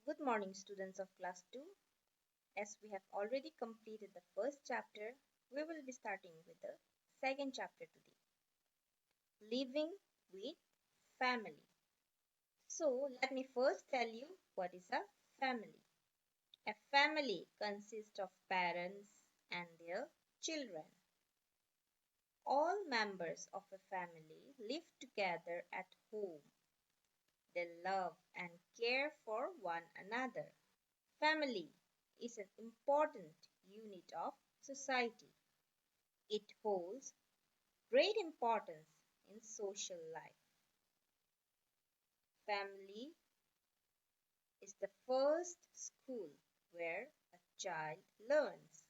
Good morning, students of class 2. As we have already completed the first chapter, we will be starting with the second chapter today, living with family. So, let me first tell you what is a family. A family consists of parents and their children. All members of a family live together at home. They love and care for one another. Family is an important unit of society. It holds great importance in social life. Family is the first school where a child learns.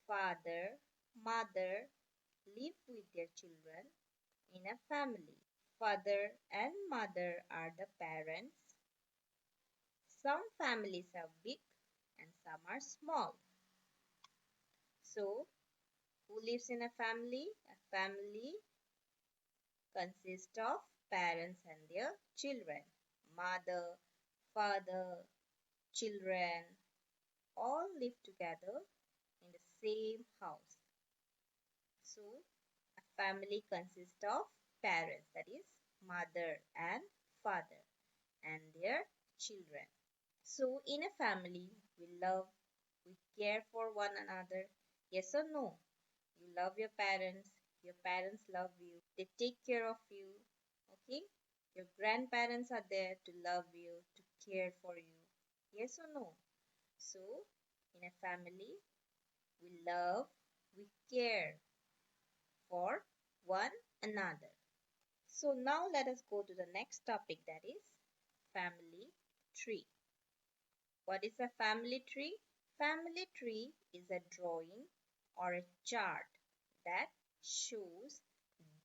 Father, mother live with their children in a family. Father and mother are the parents. Some families are big and some are small. So, who lives in a family? A family consists of parents and their children. Mother, father, children all live together in the same house. So, a family consists of parents, that is, mother and father, and their children. So, in a family, we love, we care for one another. Yes or no? You love your parents love you, they take care of you, okay? Your grandparents are there to love you, to care for you. Yes or no? So, in a family, we love, we care for one another. So, now let us go to the next topic, that is family tree. What is a family tree? Family tree is a drawing or a chart that shows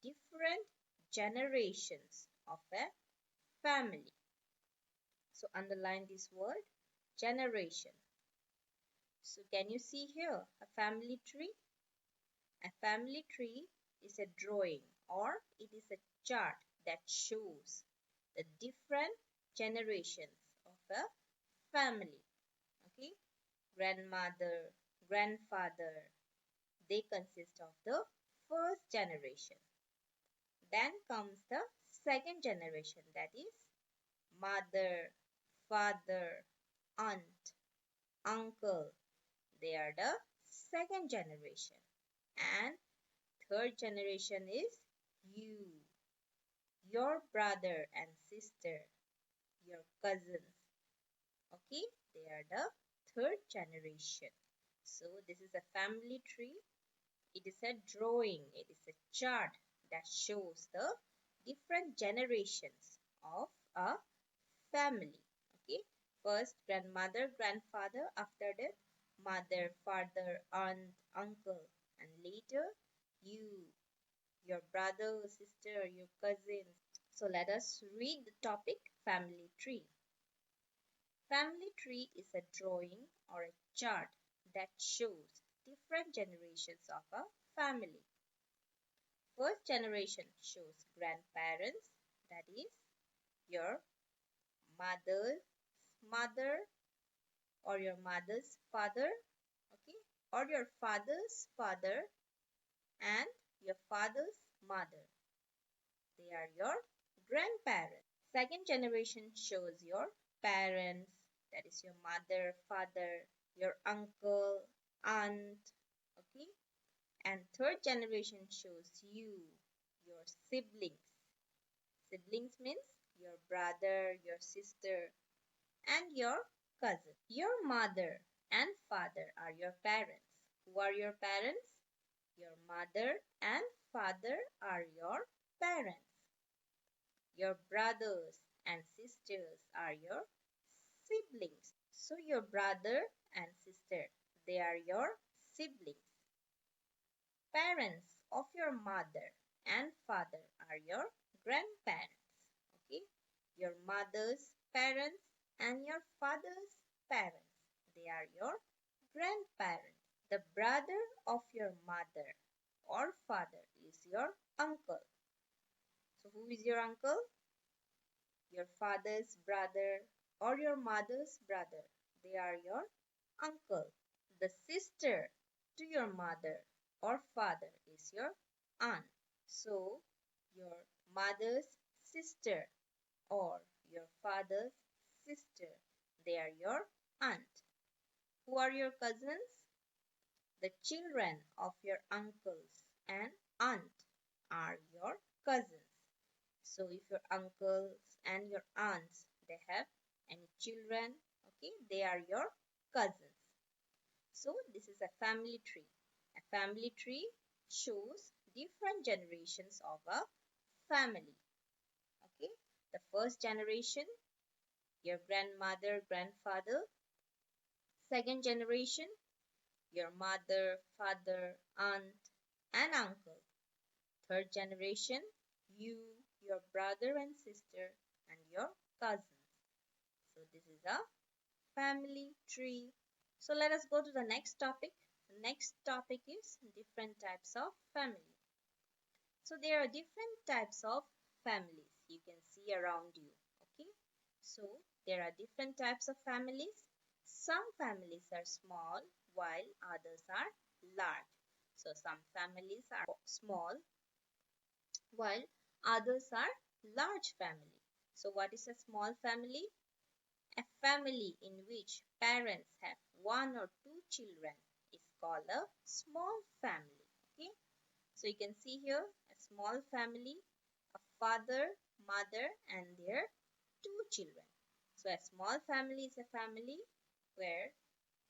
different generations of a family. So underline this word generation. So can you see here a family tree? A family tree is a drawing or it is a chart that shows the different generations of a family. Okay, grandmother, grandfather, they consist of the first generation. Then comes the second generation, that is mother, father, aunt, uncle. They are the second generation. And third generation is you, your brother and sister, your cousins. Okay, they are the third generation. So this is a family tree. It is a drawing, it is a chart that shows the different generations of a family. Okay, first grandmother, grandfather, after that mother, father, aunt, uncle, and later you, your brother, sister, your cousins. So let us read the topic family tree. Family tree is a drawing or a chart that shows different generations of a family. First generation shows grandparents, that is your mother's mother or your mother's father, okay, or your father's father and your father's mother. They are your grandparents. Second generation shows your parents, that is your mother, father, your uncle, aunt, okay. And third generation shows you, your siblings. Siblings means your brother, your sister, and your cousin. Your mother and father are your parents. Who are your parents? Your mother and father are your parents. Your brothers and sisters are your siblings. So your brother and sister, they are your siblings. Parents of your mother and father are your grandparents. Okay, your mother's parents and your father's parents, they are your grandparents. The brother of your mother or father is your uncle. So who is your uncle? Your father's brother or your mother's brother, they are your uncle. The sister to your mother or father is your aunt. So, your mother's sister or your father's sister, they are your aunt. Who are your cousins? The children of your uncles and aunt are your cousins. So if your uncles and your aunts they have any children, okay, they are your cousins. So this is a family tree. A family tree shows different generations of a family. Okay, the first generation, your grandmother, grandfather. Second generation, your mother, father, aunt, and uncle. Third generation, you, your brother and sister, and your cousins. So this is a family tree. So let us go to the next topic. The next topic is different types of family. So there are different types of families you can see around you. Okay. So there are different types of families. Some families are small while others are large. So some families are small while others are large family. So what is a small family? A family in which parents have one or two children is called a small family. Okay, so you can see here a small family, a father, mother, and their two children. So a small family is a family where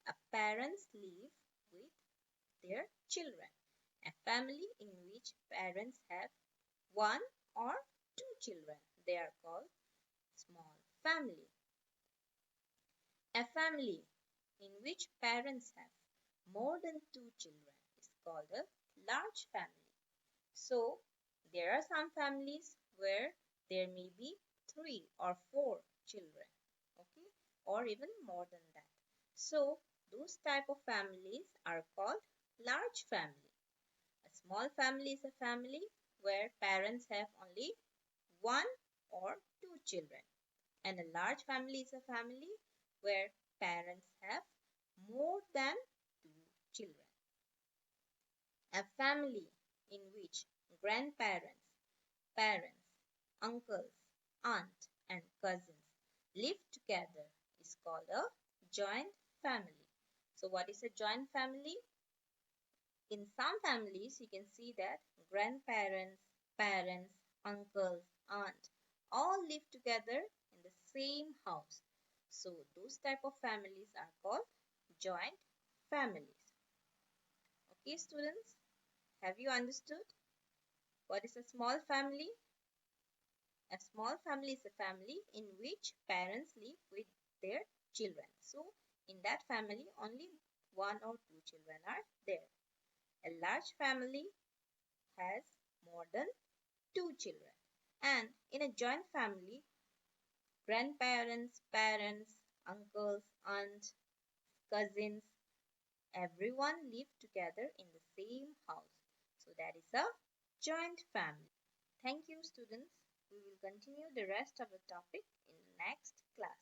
a parents live with their children. A family in which parents have one or two children. They are called small family. A family in which parents have more than two children is called a large family. So, there are some families where there may be three or four children, okay, or even more than that. So, those type of families are called large family. A small family is a family where parents have only one or two children. And a large family is a family where parents have more than two children. A family in which grandparents, parents, uncles, aunt, and cousins live together is called a joint family. So, what is a joint family? In some families, you can see that grandparents, parents, uncles, aunt all live together in the same house. So those type of families are called joint families. Okay, students, have you understood what is a small family? A small family is a family in which parents live with their children. So in that family, only one or two children are there. A large family has more than two children. And in a joint family, grandparents, parents, uncles, aunts, cousins, everyone live together in the same house. So that is a joint family. Thank you, students. We will continue the rest of the topic in the next class.